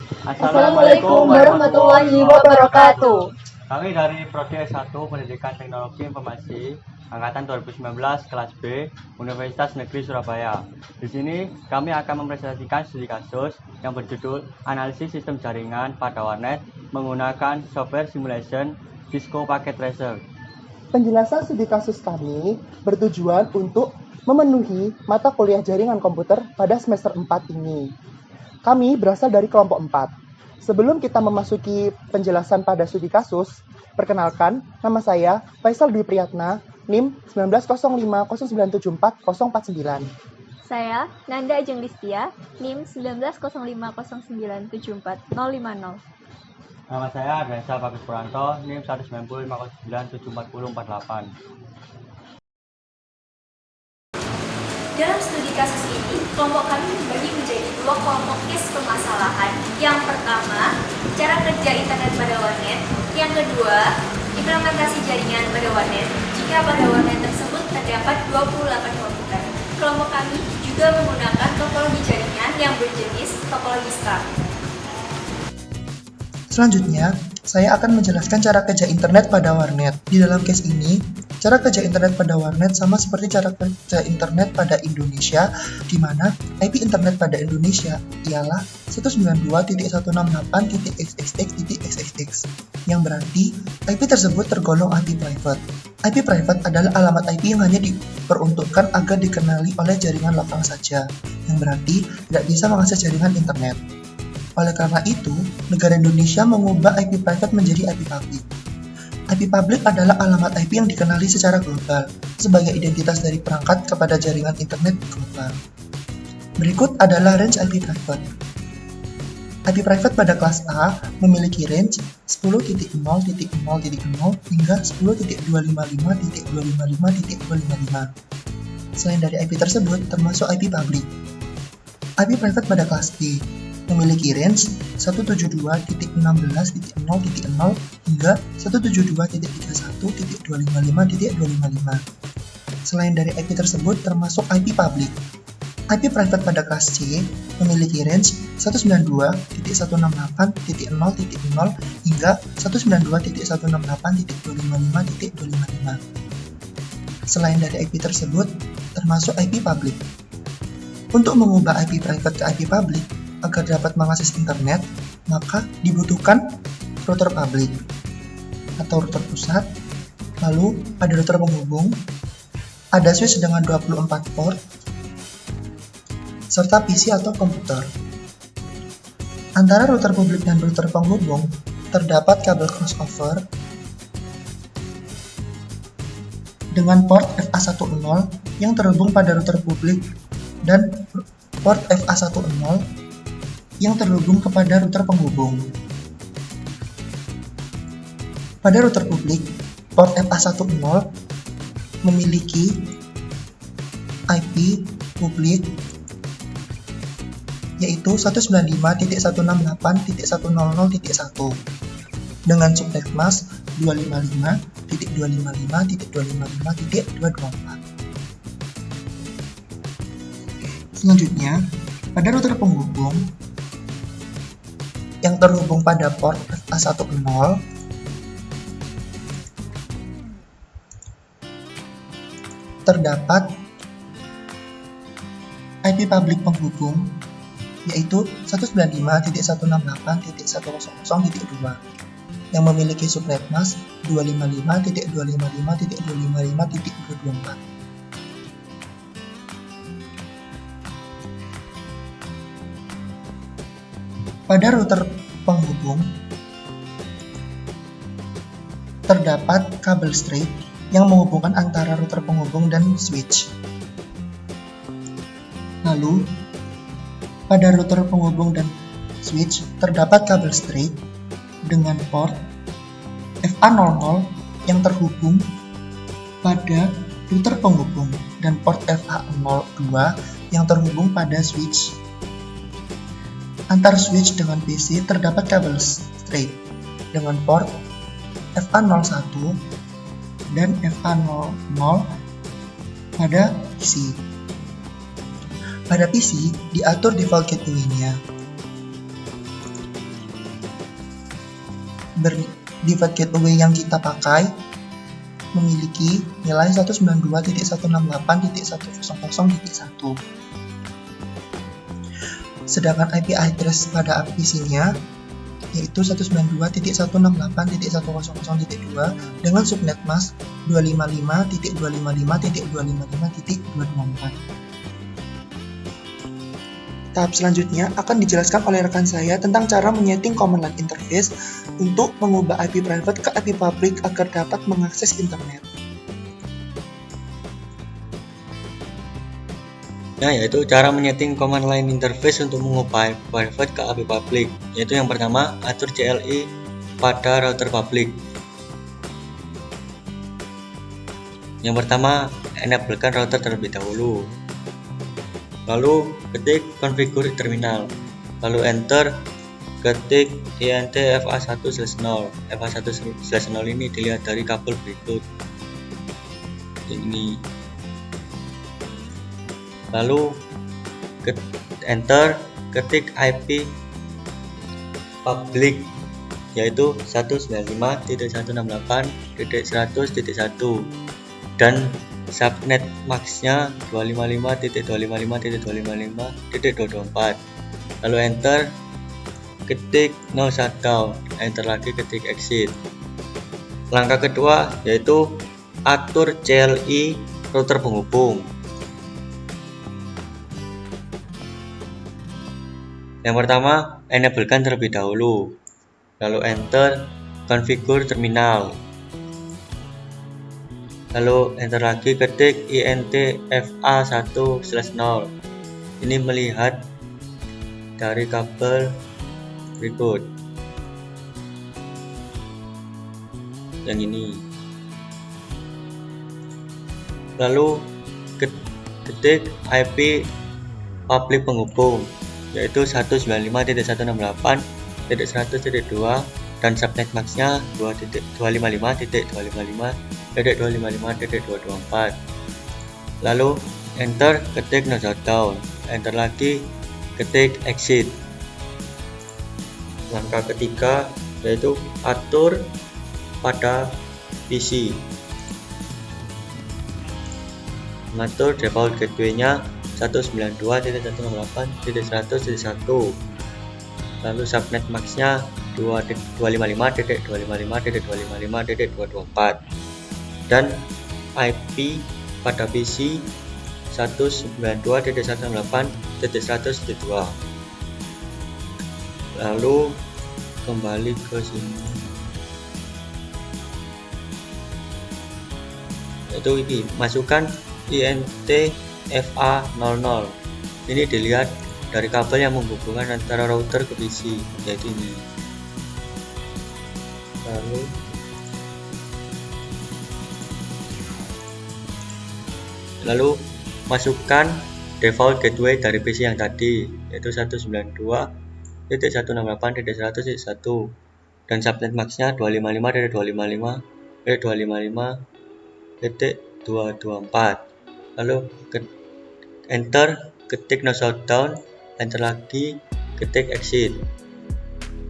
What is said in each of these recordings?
Assalamualaikum warahmatullahi wabarakatuh. Kami dari Prodi S1 Pendidikan Teknologi Informasi Angkatan 2019 kelas B Universitas Negeri Surabaya. Di sini kami akan mempresentasikan studi kasus yang berjudul Analisis Sistem Jaringan pada Warnet menggunakan Software Simulation Cisco Packet Tracer. Penjelasan studi kasus kami bertujuan untuk memenuhi mata kuliah jaringan komputer pada semester 4 ini. Kami berasal dari kelompok 4. Sebelum kita memasuki penjelasan pada studi kasus, perkenalkan, nama saya Faisal Dwi Priyatna, NIM 19050974049. Saya Nanda Ajeng Listia, NIM 1905009745050. Nama saya Ardensa Bagus Puranto, NIM 19059744048. Dalam studi kasus ini, kelompok kami dibagi menjadi 2 kelompok case permasalahan. Yang pertama, cara kerja internet pada warnet. Yang kedua, implementasi jaringan pada warnet. Jika pada warnet tersebut terdapat 28 komputer. Kelompok kami juga menggunakan topologi jaringan yang berjenis topologi star. Selanjutnya, saya akan menjelaskan cara kerja internet pada warnet. Di dalam case ini, cara kerja internet pada warnet sama seperti cara kerja internet pada Indonesia, di mana IP internet pada Indonesia ialah 192.168.xxx.xxx, yang berarti IP tersebut tergolong IP private. IP private adalah alamat IP yang hanya diperuntukkan agar dikenali oleh jaringan lokal saja, yang berarti tidak bisa mengakses jaringan internet. Oleh karena itu, negara Indonesia mengubah IP private menjadi IP public. IP public adalah alamat IP yang dikenali secara global sebagai identitas dari perangkat kepada jaringan internet global. Berikut adalah range IP private. IP private pada kelas A memiliki range 10.0.0.0 hingga 10.255.255.255. Selain dari IP tersebut, termasuk IP public. IP private pada kelas B memiliki range 172.16.0.0 hingga 172.31.255.255. Selain dari IP tersebut, termasuk IP public. IP private pada kelas C memiliki range 192.168.0.0 hingga 192.168.255.255. Selain dari IP tersebut, termasuk IP public. Untuk mengubah IP private ke IP public, agar dapat mengakses internet, maka dibutuhkan router public atau router pusat, lalu ada router penghubung, ada switch dengan 24 port, serta PC atau komputer. Antara router publik dan router penghubung, terdapat kabel crossover dengan port FA10 yang terhubung pada router publik dan port FA10 yang terhubung kepada router penghubung. Pada router publik, port FA10 memiliki IP publik yaitu 195.168.100.1 dengan subnet mask 255.255.255.224. Selanjutnya, pada router penghubung yang terhubung pada port FA10 terdapat IP public penghubung yaitu 195.168.100.2 yang memiliki subnet mask 255.255.255.224. Pada router penghubung, terdapat kabel straight yang menghubungkan antara router penghubung dan switch. Lalu, pada router penghubung dan switch, terdapat kabel straight dengan port FA00 yang terhubung pada router penghubung dan port FA02 yang terhubung pada switch. Antar switch dengan PC terdapat kabel straight dengan port FA01 dan FA00 pada PC. Pada PC diatur default gateway-nya. default gateway yang kita pakai memiliki nilai 192.168.100.1. Sedangkan IP address pada PC-nya yaitu 192.168.100.2 dengan subnet mask 255.255.255.224. Tahap selanjutnya akan dijelaskan oleh rekan saya tentang cara menyeting command line interface untuk mengubah IP private ke IP public agar dapat mengakses internet. Ya, yaitu cara menyeting command line interface untuk mengubah IP private ke IP public. Yaitu yang pertama, atur CLI pada router public. Yang pertama, enablekan router terlebih dahulu. Lalu ketik configure terminal. Lalu enter, ketik int fa1/0. fa1/0 ini dilihat dari kabel berikut. Ini. Lalu enter, ketik IP public yaitu 195.168.100.1 dan subnet max-nya 255.255.255.224. Lalu enter, ketik no shutdown, enter lagi, ketik exit. Langkah kedua yaitu atur CLI router penghubung. Yang pertama, enablekan terlebih dahulu. Lalu enter, configure terminal. Lalu enter lagi, ketik int fa1/0. Ini melihat dari kabel berikut. Yang ini. Lalu ketik IP public penghubung yaitu 195.168.100.2 dan subnet max-nya 255.255.254. Lalu enter, ketik no shutdown, enter lagi, ketik exit. Langkah ketiga yaitu atur pada PC. Mengatur default gateway-nya 192.168.100.1. Lalu subnet max-nya 255.255.254 dan IP pada PC 192.168.100.2. Lalu kembali ke sini. Itu ini, masukkan int fa00. Ini dilihat dari kabel yang menghubungkan antara router ke PC, yaitu ini. Lalu masukkan default gateway dari PC yang tadi, yaitu 192.168.100.1 dan subnet max-nya 255.255.254. Lalu enter, ketik no shutdown, enter lagi, ketik exit.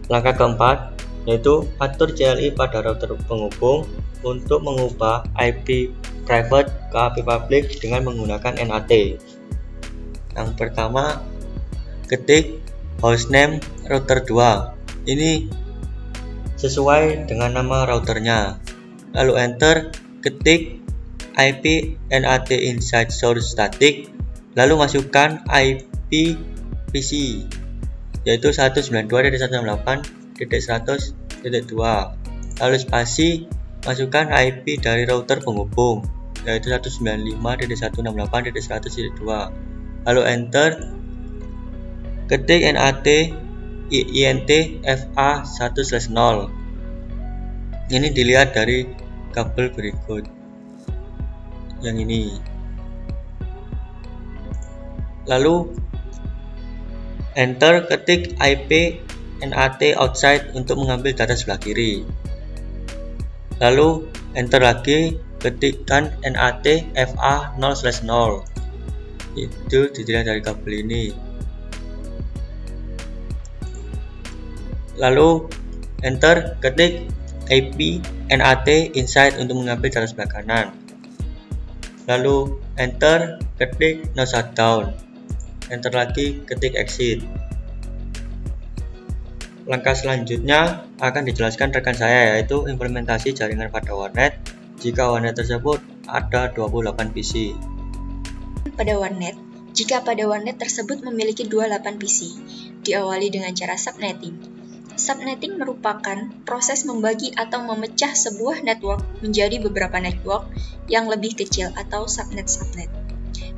Langkah keempat yaitu atur CLI pada router penghubung untuk mengubah IP private ke IP public dengan menggunakan NAT. Yang pertama, ketik hostname router 2. Ini sesuai dengan nama routernya. Lalu enter, ketik IP NAT inside source static, lalu masukkan IP PC yaitu 192.168.100.2, lalu spasi masukkan IP dari router penghubung yaitu 195.168.100.2, lalu enter, ketik NAT int fa1/0. Ini dilihat dari kabel berikut yang ini. Lalu enter, ketik IP NAT outside untuk mengambil data sebelah kiri. Lalu enter lagi, ketikkan NAT fa0/0. Itu dilihat dari kabel ini. Lalu Enter, ketik IP NAT inside untuk mengambil jalan sebelah kanan. Lalu enter, ketik no shutdown. Enter lagi, ketik exit. Langkah selanjutnya akan dijelaskan rekan saya, yaitu implementasi jaringan pada warnet jika warnet tersebut ada 28 PC. Pada warnet, jika pada warnet tersebut memiliki 28 PC, diawali dengan cara subnetting. Subnetting merupakan proses membagi atau memecah sebuah network menjadi beberapa network yang lebih kecil atau subnet-subnet.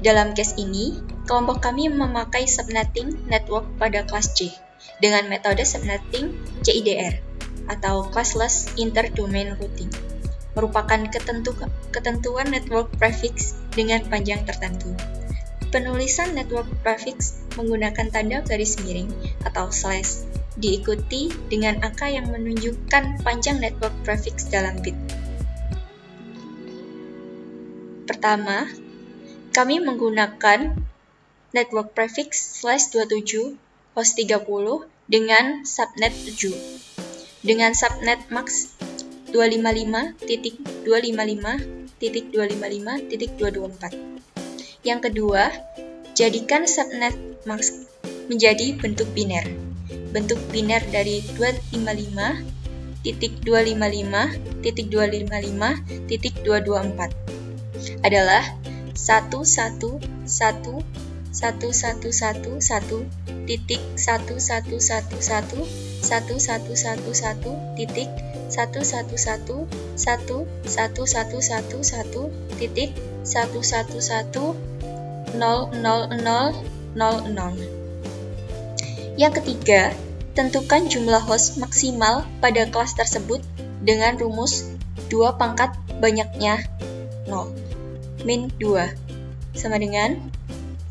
Dalam case ini, kelompok kami memakai subnetting network pada kelas C dengan metode subnetting CIDR atau Classless Inter-Domain Routing, merupakan ketentuan network prefix dengan panjang tertentu. Penulisan network prefix menggunakan tanda garis miring atau slash, diikuti dengan angka yang menunjukkan panjang network prefix dalam bit. Pertama, kami menggunakan network prefix /27 host 30 dengan subnet 7 dengan subnet max 255.255.254. Yang kedua, jadikan subnet max menjadi bentuk biner. Bentuk biner dari 255.255.254 adalah 111.111.11.11.11.11.000. Yang ketiga, tentukan jumlah host maksimal pada kelas tersebut dengan rumus 2 pangkat banyaknya 0 min 2 sama dengan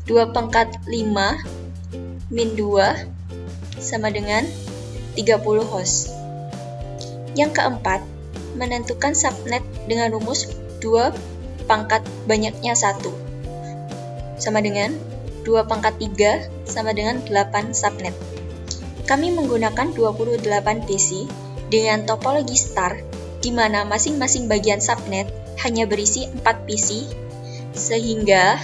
2 pangkat 5 min 2 sama dengan 30 host. Yang keempat, menentukan subnet dengan rumus 2 pangkat banyaknya 1 sama dengan 2 pangkat 3 sama dengan 8 subnet. Kami menggunakan 28 PC dengan topologi star, di mana masing-masing bagian subnet hanya berisi 4 PC, sehingga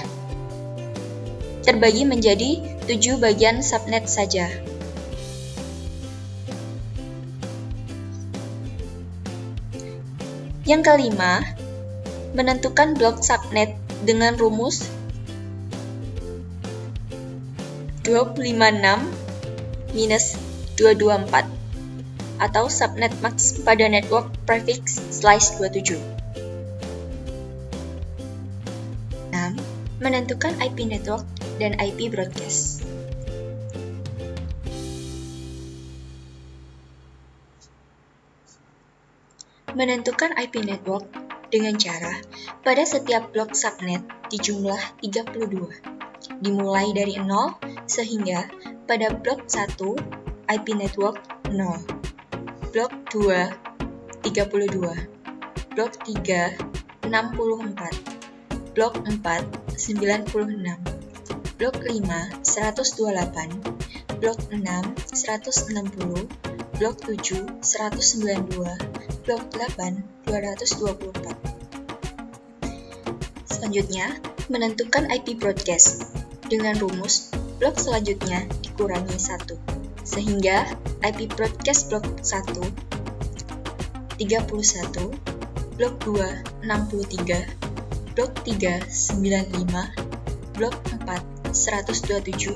terbagi menjadi 7 bagian subnet saja. Yang kelima, menentukan blok subnet dengan rumus 256-224 atau subnet max pada network prefix /27. 6. Menentukan IP network dan IP broadcast. Menentukan IP network dengan cara pada setiap blok subnet dijumlah 32. Dimulai dari 0 sehingga pada blok 1 IP network 0, blok 2 32, blok 3 64, blok 4 96, blok 5 128, blok 6 160, blok 7 192, blok 8 224. Selanjutnya, menentukan IP broadcast dengan rumus blok selanjutnya dikurangi 1, sehingga IP broadcast blok 1 31, blok 2 63, blok 3 95, blok 4 127,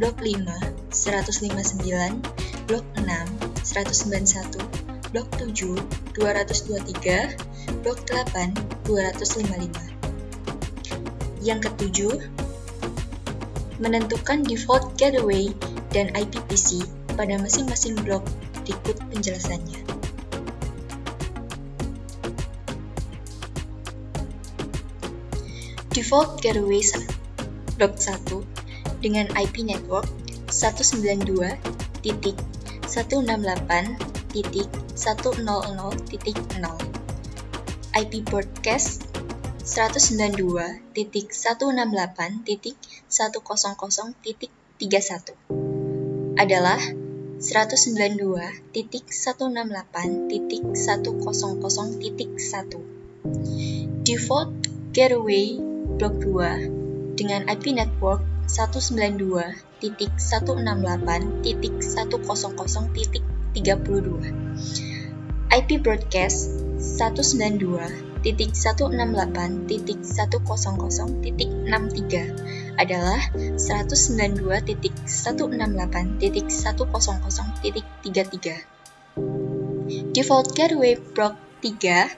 blok 5 159, blok 6 191, blok 7 223, blok 8 255. Yang ketujuh, menentukan default gateway dan IPPC pada masing-masing blok. Berikut penjelasannya. Default gateway blok 1 dengan IP network 192.168.100.0, IP broadcast 192.168.100.31 adalah 192.168.100.1. Default Gateway Blok 2 dengan IP network 192.168.100.32. IP broadcast 192.168.100.63 adalah 192.168.100.33. Default Gateway Blok 3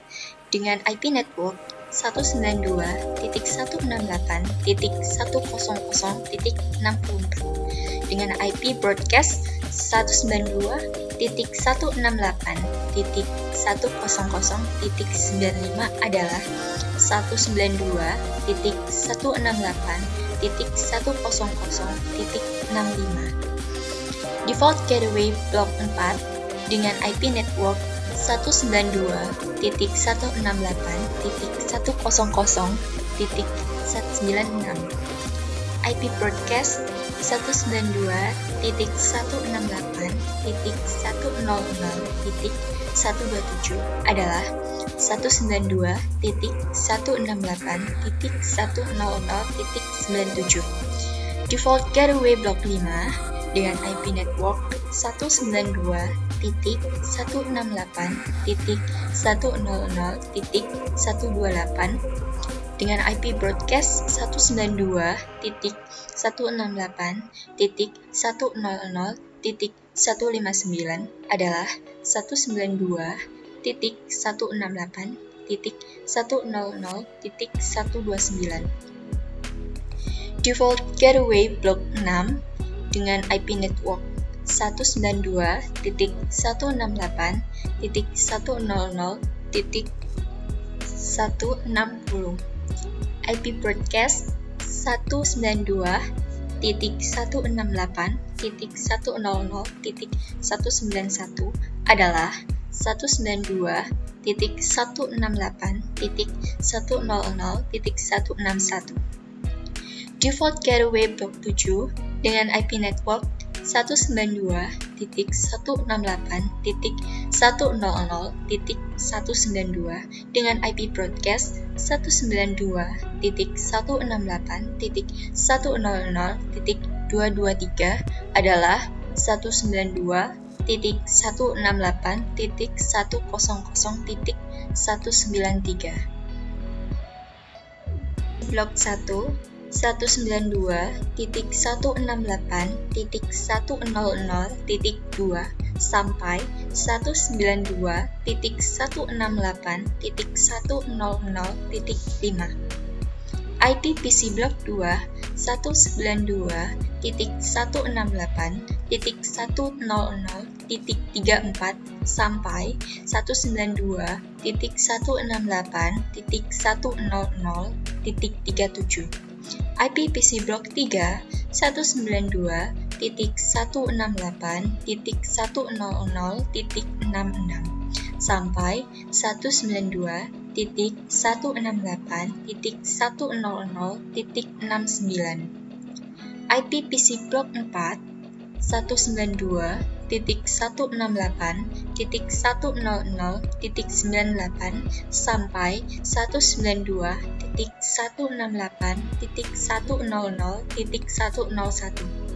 dengan IP network 192.168.100.64 dengan IP broadcast 192.168.100.95 adalah 192.168.100.65. Default Gateway Blok 4 dengan IP network 192.168.100.196. IP broadcast 192.168.100.127 adalah 192.168.100.97. Default Gateway Blok 5 dengan IP network 192.168.100.128 dengan IP broadcast 192.168.100.159 adalah 192.168.100.129. Default Gateway Blok 6 dengan IP network 192.168.100.160. IP broadcast 192.168.100.191 adalah 192.168.100.161. Default Gateway Blok 7 dengan IP network 192.168.100.192 dengan IP broadcast 192.168.100.223 adalah 192.168.100.193. Blok 1 192.168.100.2 sampai 192.168.100.5. IP PC Blok 2 192.168.100.34 sampai 192.168.100.37. IP PC Blok 3 192.168.100.66 sampai 192.168.100.69. IP PC Blok 4 192.168.100.98 sampai 192.168.100.101.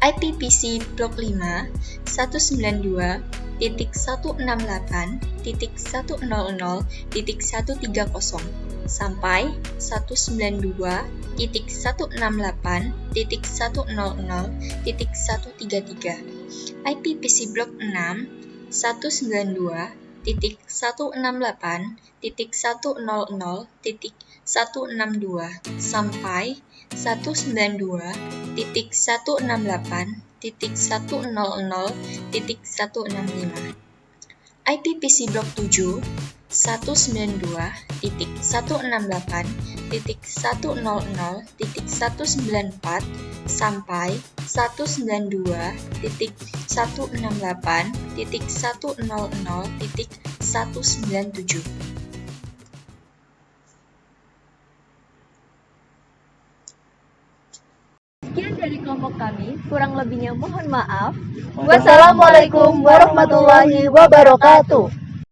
IP PC Blok 5 192.168.100.130 sampai 192.168.100.133. IP PC Blok 6 192.168.100.162 sampai 192.168.100.165. IP PC Blok 7 192.168.100.194 sampai 192.168.100.197. Sekian dari kelompok kami, kurang lebihnya mohon maaf. Wassalamualaikum warahmatullahi wabarakatuh.